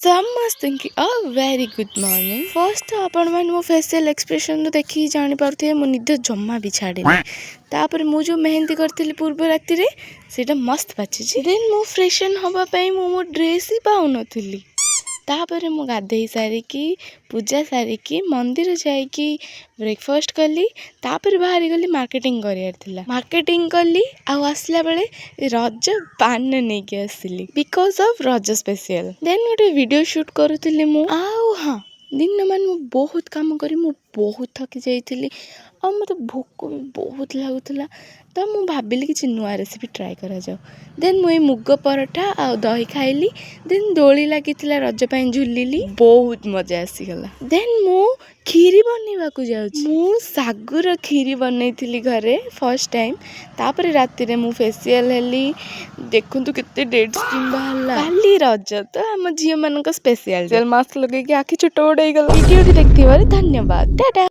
ସମସ୍ତଙ୍କୁ very good morning. First ତ ଆପଣମାନେ ମୋ ଫେସିଆଲ୍ ଏକ୍ସପ୍ରେସନ୍ରୁ ଦେଖିକି ଜାଣିପାରୁଥିବେ ମୋ ନିଦ ଜମା ବି ଛାଡ଼ିନି। ତାପରେ ମୁଁ ଯେଉଁ ମେହେନ୍ଦି କରିଥିଲି ପୂର୍ବ ରାତିରେ ସେଇଟା ମସ୍ତ ବାଚିଛି। ଦେନ୍ ମୁଁ ଫ୍ରେଶନ୍ ହେବା ପାଇଁ ମୁଁ ମୋ ଡ୍ରେସ୍ ହିଁ ପାଉନଥିଲି। ତାପରେ ମୁଁ ଗାଧେଇ ସାରିକି ପୂଜା ସାରିକି ମନ୍ଦିର ଯାଇକି ବ୍ରେକଫାଷ୍ଟ କଲି। ତାପରେ ବାହାରିଗଲି ମାର୍କେଟିଂ କରିବାର ଥିଲା। ମାର୍କେଟିଂ କଲି ଆଉ ଆସିଲା ବେଳେ ରଜ ପାନ ନେଇକି ଆସିଲି ବିକଜ ଅଫ୍ ରଜ ସ୍ପେସିଆଲ। ଦେନ୍ ଗୋଟେ ଭିଡ଼ିଓ ସୁଟ୍ କରୁଥିଲି ମୁଁ। ଆଉ ହଁ, ଦିନମାନ ମୁଁ ବହୁତ କାମ କରି ମୁଁ ବହୁତ ଥକି ଯାଇଥିଲି ଆଉ ମୋତେ ଭୋକ ବି ବହୁତ ଲାଗୁଥିଲା। ତ ମୁଁ ଭାବିଲି କିଛି ନୂଆ ରେସିପି ଟ୍ରାଏ କରାଯାଉ। ଦେନ୍ ମୁଁ ଏଇ ମୁଗ ପରଠା ଆଉ ଦହି ଖାଇଲି। ଦେନ୍ ଦୋଳି ଲାଗିଥିଲା ରଜ ପାଇଁ ଝୁଲିଲି, ବହୁତ ମଜା ଆସିଗଲା। ଦେନ୍ ମୁଁ କ୍ଷୀରି ବନେଇବାକୁ ଯାଉଛି। ମୁଁ ଶାଗୁର କ୍ଷୀରି ବନେଇଥିଲି ଘରେ ଫାର୍ଷ୍ଟ ଟାଇମ୍। ତାପରେ ରାତିରେ ମୁଁ ଫେସିଆଲ୍ ହେଲି। ଦେଖନ୍ତୁ କେତେ ଡେଡ୍ ସ୍କିନ୍ ବାହାରିଲା। କାଲି ରଜ ତ ଆମ ଝିଅମାନଙ୍କ ସ୍ପେସିଆଲ୍ ମାସ୍କ ଲଗେଇକି ଆଖି ଛୋଟ ବଡ଼ ହେଇଗଲା। ଭିଡ଼ିଓଟି ଦେଖିଥିବାରୁ ଧନ୍ୟବାଦ। ଟାଟା।